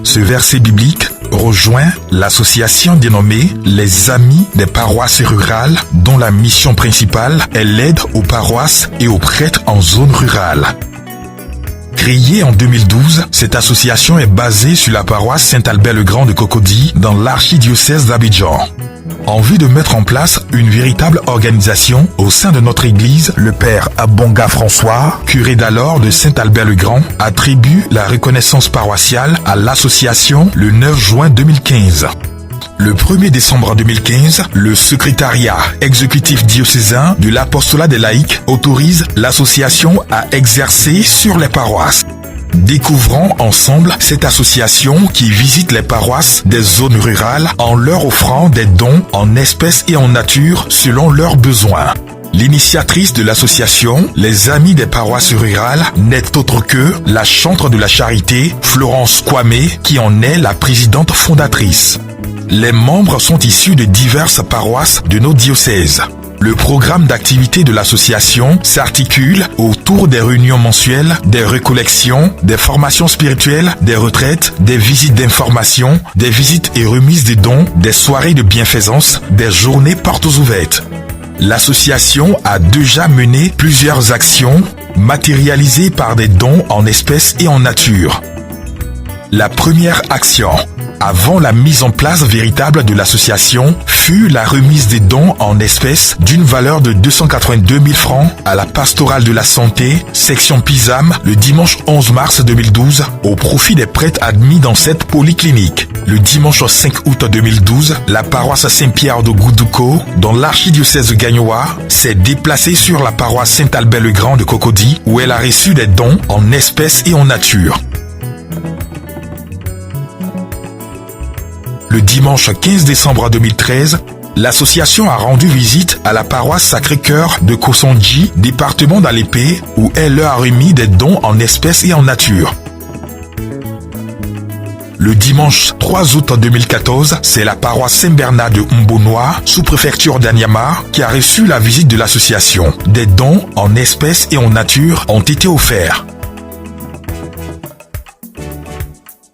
Ce verset biblique rejoint l'association dénommée Les Amis des Paroisses Rurales, dont la mission principale est l'aide aux paroisses et aux prêtres en zone rurale. Créée en 2012, cette association est basée sur la paroisse Saint-Albert-le-Grand de Cocody dans l'archidiocèse d'Abidjan. En vue de mettre en place une véritable organisation au sein de notre église, le père Abonga François, curé d'alors de Saint-Albert-le-Grand, attribue la reconnaissance paroissiale à l'association le 9 juin 2015. Le 1er décembre 2015, le secrétariat exécutif diocésain de l'apostolat des laïcs autorise l'association à exercer sur les paroisses. Découvrons ensemble cette association qui visite les paroisses des zones rurales en leur offrant des dons en espèces et en nature selon leurs besoins. L'initiatrice de l'association Les Amis des Paroisses Rurales n'est autre que la chantre de la charité, Florence Kwame, qui en est la présidente fondatrice. Les membres sont issus de diverses paroisses de nos diocèses. Le programme d'activité de l'association s'articule autour des réunions mensuelles, des recollections, des formations spirituelles, des retraites, des visites d'information, des visites et remises de dons, des soirées de bienfaisance, des journées portes ouvertes. L'association a déjà mené plusieurs actions matérialisées par des dons en espèces et en nature. La première action, avant la mise en place véritable de l'association, fut la remise des dons en espèces d'une valeur de 282 000 francs à la pastorale de la santé, section Pisam, le dimanche 11 mars 2012, au profit des prêtres admis dans cette polyclinique. Le dimanche 5 août 2012, la paroisse Saint-Pierre de Goudouko, dans l'archidiocèse de Gagnoa, s'est déplacée sur la paroisse Saint-Albert-le-Grand de Cocody, où elle a reçu des dons en espèces et en nature. Le dimanche 15 décembre 2013, l'association a rendu visite à la paroisse Sacré-Cœur de Kosondji, département d'Alépé, où elle leur a remis des dons en espèces et en nature. Le dimanche 3 août 2014, c'est la paroisse Saint-Bernard de Mbonoa, sous-préfecture d'Anyama, qui a reçu la visite de l'association. Des dons en espèces et en nature ont été offerts.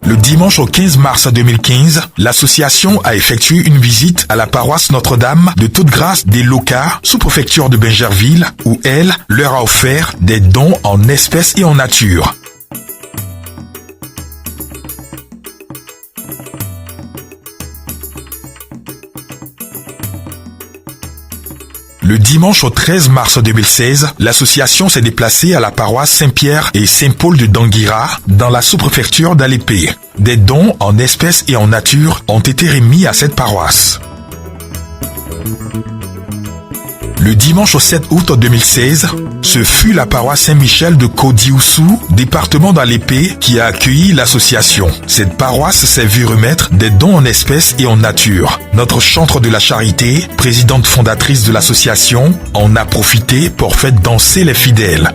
Le dimanche 15 mars 2015, l'association a effectué une visite à la paroisse Notre-Dame de Toute-Grâce des Loca, sous-préfecture de Bingerville, où elle leur a offert des dons en espèces et en nature. Le dimanche 13 mars 2016, l'association s'est déplacée à la paroisse Saint-Pierre et Saint-Paul de Danguira, dans la sous-préfecture d'Alépé. Des dons en espèces et en nature ont été remis à cette paroisse. Le dimanche 7 août 2016, ce fut la paroisse Saint-Michel de Kodioussou, département d'Alépé, qui a accueilli l'association. Cette paroisse s'est vue remettre des dons en espèces et en nature. Notre chantre de la charité, présidente fondatrice de l'association, en a profité pour faire danser les fidèles.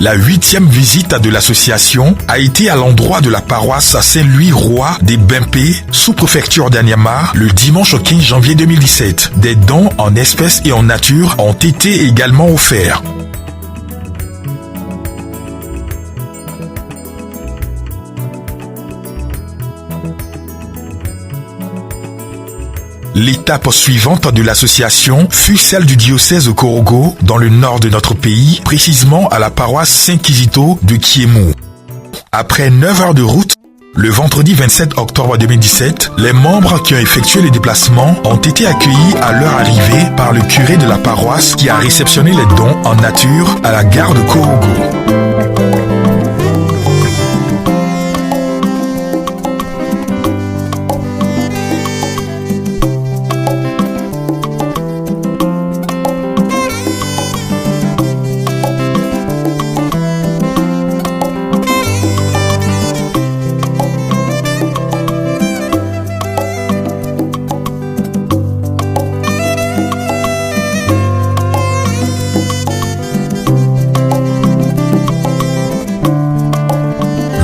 La 8e visite de l'association a été à l'endroit de la paroisse Saint-Louis-Roi des Bimpé, sous-préfecture d'Anyama, le dimanche 15 janvier 2017. Des dons en espèces et en nature ont été également offerts. L'étape suivante de l'association fut celle du diocèse de Korogo, dans le nord de notre pays, précisément à la paroisse Saint-Kizito de Kiemou. Après 9 heures de route, le vendredi 27 octobre 2017, les membres qui ont effectué les déplacements ont été accueillis à leur arrivée par le curé de la paroisse qui a réceptionné les dons en nature à la gare de Korogo.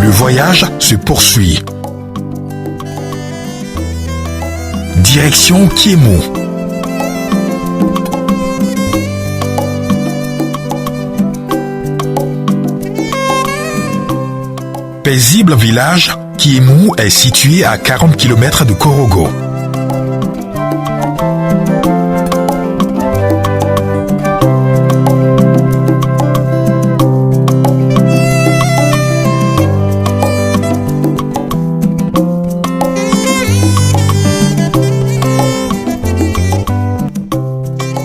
Le voyage se poursuit. Direction Kiemou. Paisible village, Kiemou est situé à 40 km de Korogo.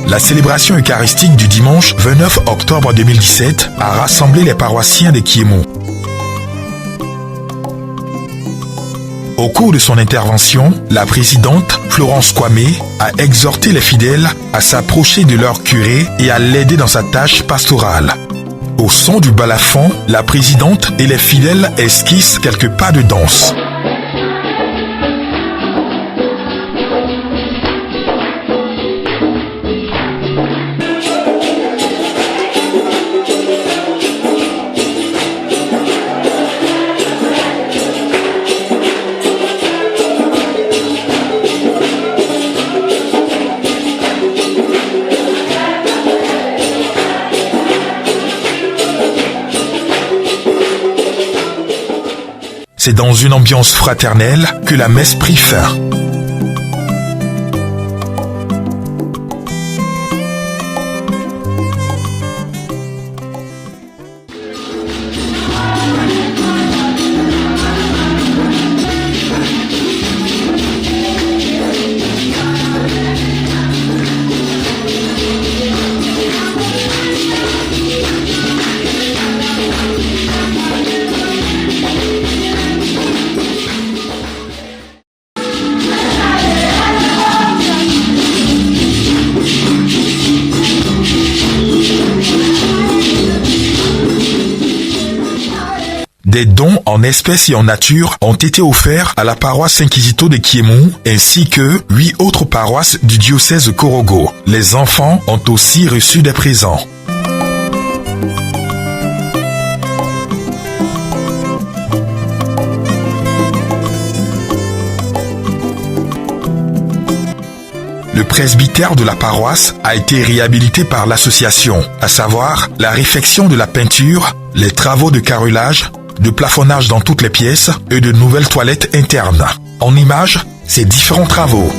La célébration eucharistique du dimanche 29 octobre 2017 a rassemblé les paroissiens de Kiemou. Au cours de son intervention, la présidente Florence Kwame a exhorté les fidèles à s'approcher de leur curé et à l'aider dans sa tâche pastorale. Au son du balafon, la présidente et les fidèles esquissent quelques pas de danse. C'est dans une ambiance fraternelle que la messe prit fin. Des dons en espèces et en nature ont été offerts à la paroisse Saint-Kizito de Kiemou ainsi que 8 autres paroisses du diocèse de Korogo. Les enfants ont aussi reçu des présents. Le presbytère de la paroisse a été réhabilité par l'association, à savoir la réfection de la peinture, les travaux de carrelage, de plafonnage dans toutes les pièces et de nouvelles toilettes internes. En image, ces différents travaux.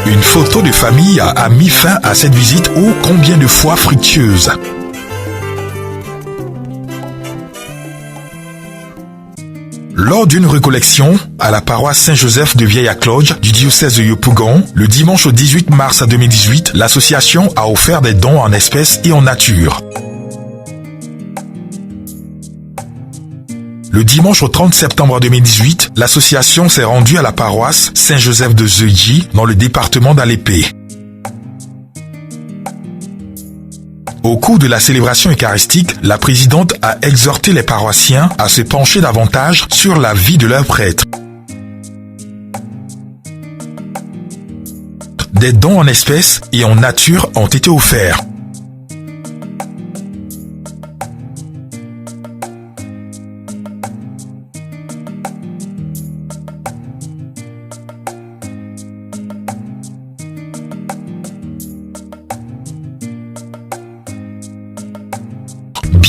Une photo de famille a mis fin à cette visite ô combien de fois fructueuse. Lors d'une récollection à la paroisse Saint-Joseph de Vieille-Acloge du diocèse de Yopougon, le dimanche 18 mars 2018, l'association a offert des dons en espèces et en nature. Le dimanche 30 septembre 2018, l'association s'est rendue à la paroisse Saint-Joseph de Zeugy, dans le département d'Alépé. Au cours de la célébration eucharistique, la présidente a exhorté les paroissiens à se pencher davantage sur la vie de leur prêtre. Des dons en espèces et en nature ont été offerts.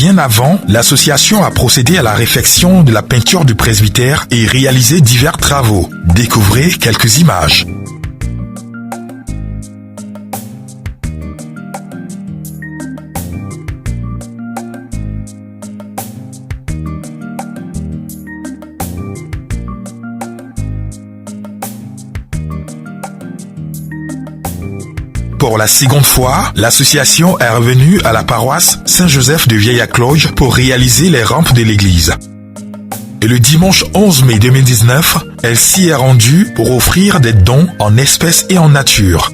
Bien avant, l'association a procédé à la réfection de la peinture du presbytère et réalisé divers travaux. Découvrez quelques images. Pour la seconde fois, l'association est revenue à la paroisse Saint-Joseph de Vieille-Accloge pour réaliser les rampes de l'église. Et le dimanche 11 mai 2019, elle s'y est rendue pour offrir des dons en espèces et en nature.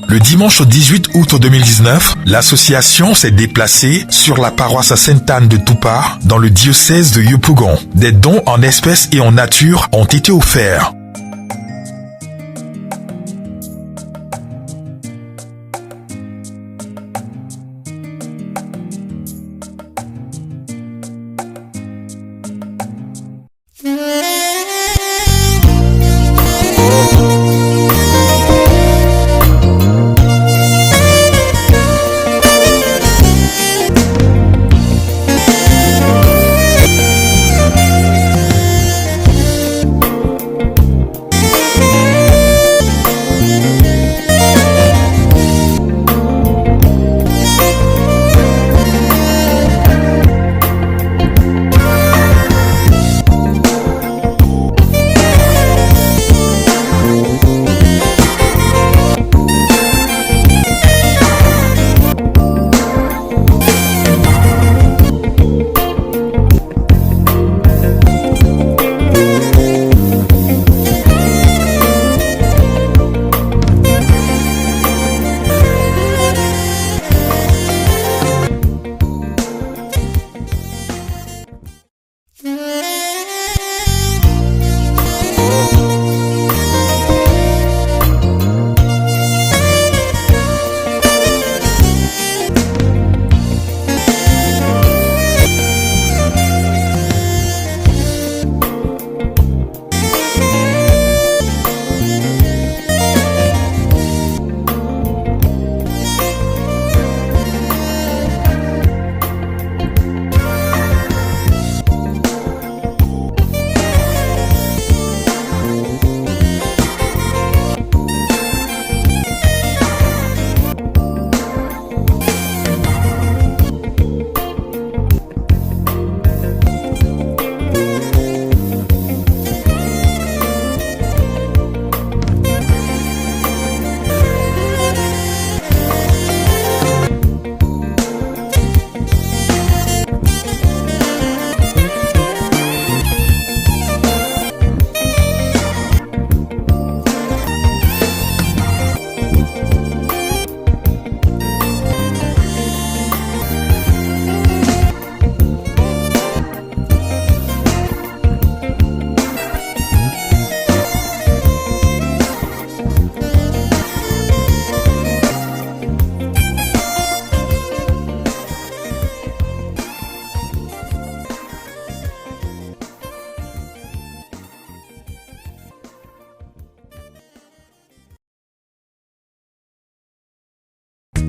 Le dimanche 18 août 2019, l'association s'est déplacée sur la paroisse Sainte-Anne de Toupa, dans le diocèse de Yopougon. Des dons en espèces et en nature ont été offerts.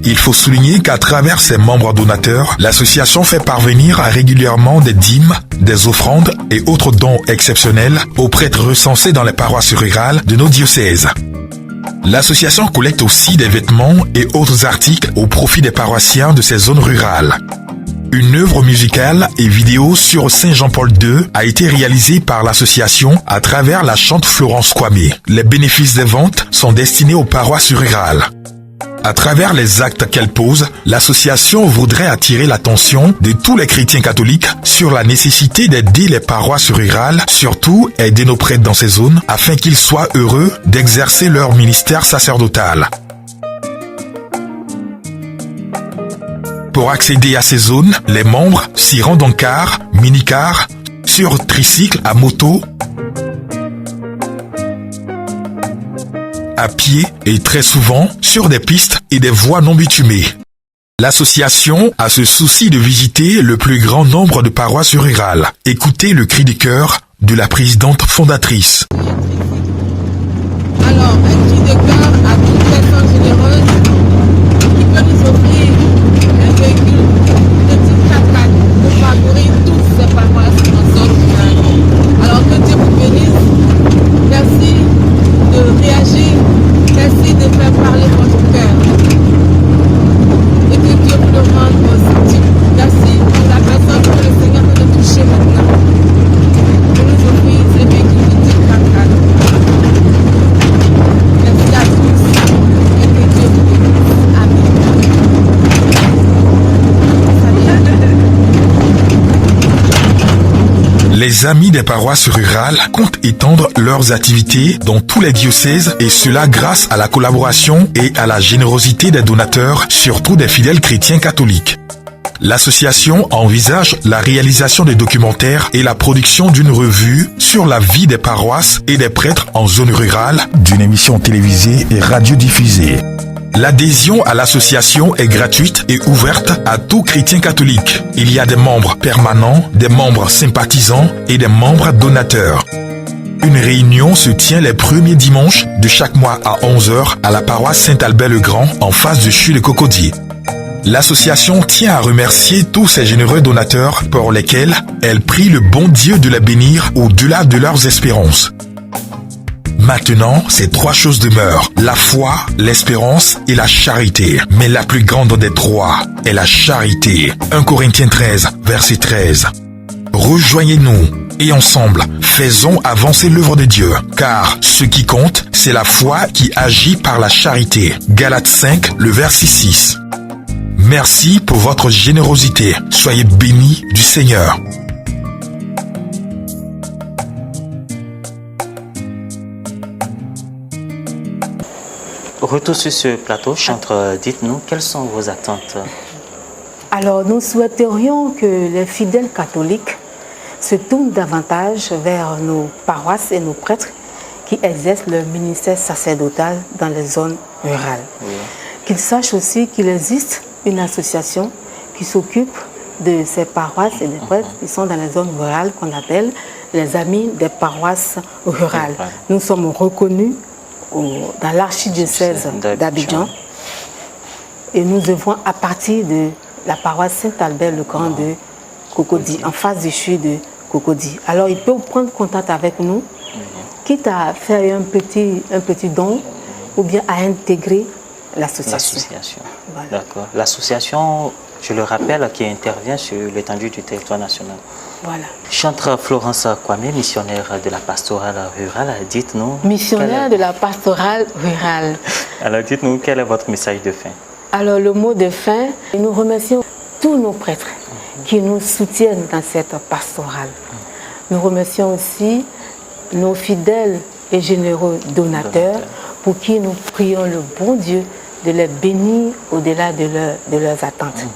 Il faut souligner qu'à travers ses membres donateurs, l'association fait parvenir régulièrement des dîmes, des offrandes et autres dons exceptionnels aux prêtres recensés dans les paroisses rurales de nos diocèses. L'association collecte aussi des vêtements et autres articles au profit des paroissiens de ces zones rurales. Une œuvre musicale et vidéo sur Saint Jean-Paul II a été réalisée par l'association à travers la chante Florence Kwame. Les bénéfices des ventes sont destinés aux paroisses rurales. À travers les actes qu'elle pose, l'association voudrait attirer l'attention de tous les chrétiens catholiques sur la nécessité d'aider les paroisses rurales, surtout aider nos prêtres dans ces zones, afin qu'ils soient heureux d'exercer leur ministère sacerdotal. Pour accéder à ces zones, les membres s'y rendent en car, mini-car, sur tricycle, à moto, à pied et très souvent sur des pistes et des voies non bitumées. L'association a ce souci de visiter le plus grand nombre de paroisses rurales. Écoutez le cri du cœur de la présidente fondatrice. Alors, un cri de cœur à toute personne généreuse qui peut nous offrir un véhicule de type 4x4 pour parcourir toutes ces paroisses en zone rurale. Alors que Dieu vous bénisse. Merci de réagir. Merci de faire parler votre cœur. Et que Dieu vous le rende positif. Merci pour la personne que le Seigneur peut nous toucher maintenant. Pour nous offrir ces véhicules de type 4x4. Merci à tous. Et que Dieu vous bénisse. Amen. Les amis des paroisses rurales comptent étendre leurs activités dans tous les diocèses et cela grâce à la collaboration et à la générosité des donateurs, surtout des fidèles chrétiens catholiques. L'association envisage la réalisation des documentaires et la production d'une revue sur la vie des paroisses et des prêtres en zone rurale, d'une émission télévisée et radiodiffusée. L'adhésion à l'association est gratuite et ouverte à tout chrétien catholique. Il y a des membres permanents, des membres sympathisants et des membres donateurs. Une réunion se tient les premiers dimanches de chaque mois à 11h à la paroisse Saint-Albert-le-Grand en face du CHU de Cocody. L'association tient à remercier tous ces généreux donateurs pour lesquels elle prie le bon Dieu de les bénir au-delà de leurs espérances. Maintenant, ces trois choses demeurent, la foi, l'espérance et la charité. Mais la plus grande des trois est la charité. 1 Corinthiens 13, verset 13. Rejoignez-nous et ensemble, faisons avancer l'œuvre de Dieu. Car ce qui compte, c'est la foi qui agit par la charité. Galates 5, le verset 6. Merci pour votre générosité. Soyez bénis du Seigneur. Retour sur ce plateau, chantre, dites-nous, quelles sont vos attentes? Alors, nous souhaiterions que les fidèles catholiques se tournent davantage vers nos paroisses et nos prêtres qui exercent leur ministère sacerdotal dans les zones rurales. Oui. Qu'ils sachent aussi qu'il existe une association qui s'occupe de ces paroisses et des prêtres qui sont dans les zones rurales qu'on appelle les Amis des paroisses rurales. Nous sommes reconnus dans l'archidiocèse d'Abidjan et nous œuvrons à partir de la paroisse Saint-Albert-le-Grand de Cocody, en face du CHU de Cocody. Alors ils peuvent prendre contact avec nous, quitte à faire un petit don ou bien à intégrer l'association. Voilà. D'accord. L'association, je le rappelle, qui intervient sur l'étendue du territoire national. Voilà. Chantre Florence Kwame, missionnaire de la pastorale rurale, dites-nous... Missionnaire de la pastorale rurale. Alors dites-nous, quel est votre message de fin? Alors le mot de fin, nous remercions tous nos prêtres qui nous soutiennent dans cette pastorale. Nous remercions aussi nos fidèles et généreux donateurs pour qui nous prions le bon Dieu de les bénir au-delà de leurs attentes.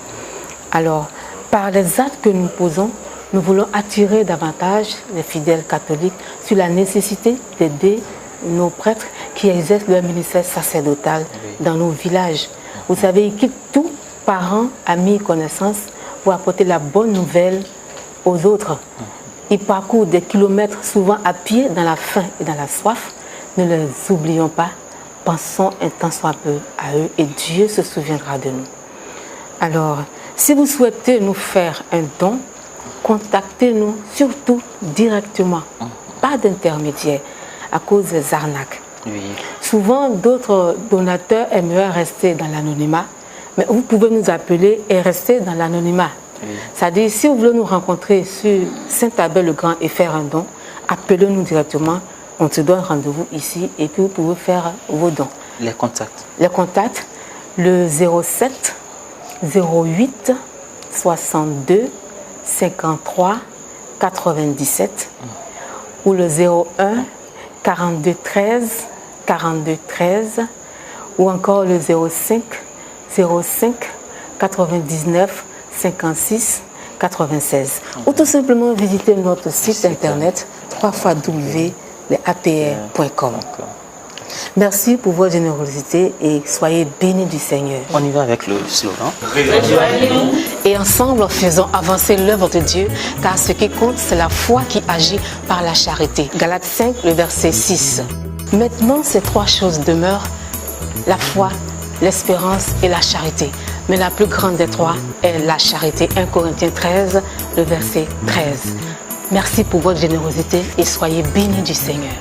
Alors, par les actes que nous posons, nous voulons attirer davantage les fidèles catholiques sur la nécessité d'aider nos prêtres qui exercent leur ministère sacerdotal dans nos villages. Vous savez, ils quittent tout, parents, amis, connaissances, pour apporter la bonne nouvelle aux autres. Ils parcourent des kilomètres, souvent à pied, dans la faim et dans la soif. Ne les oublions pas. Pensons un temps soit peu à eux et Dieu se souviendra de nous. Alors, si vous souhaitez nous faire un don, contactez-nous surtout directement, pas d'intermédiaire, à cause des arnaques. Oui. Souvent, d'autres donateurs aimeraient rester dans l'anonymat, mais vous pouvez nous appeler et rester dans l'anonymat. Oui. C'est-à-dire, si vous voulez nous rencontrer sur Saint-Albert-le-Grand et faire un don, appelez-nous directement. On te donne rendez-vous ici et puis vous pouvez faire vos dons. Les contacts. Les contacts. le 07 08 62 53 97 ou le 01 42 13 42 13 ou encore le 05 05 99 56 96 ou tout simplement visiter notre site internet www.apr.com. Merci pour votre générosité et soyez bénis du Seigneur. On y va avec le slogan. Et ensemble, faisons avancer l'œuvre de Dieu, car ce qui compte, c'est la foi qui agit par la charité. Galates 5, le verset 6. Maintenant, ces trois choses demeurent, la foi, l'espérance et la charité. Mais la plus grande des trois est la charité. 1 Corinthiens 13, le verset 13. Merci pour votre générosité et soyez bénis du Seigneur.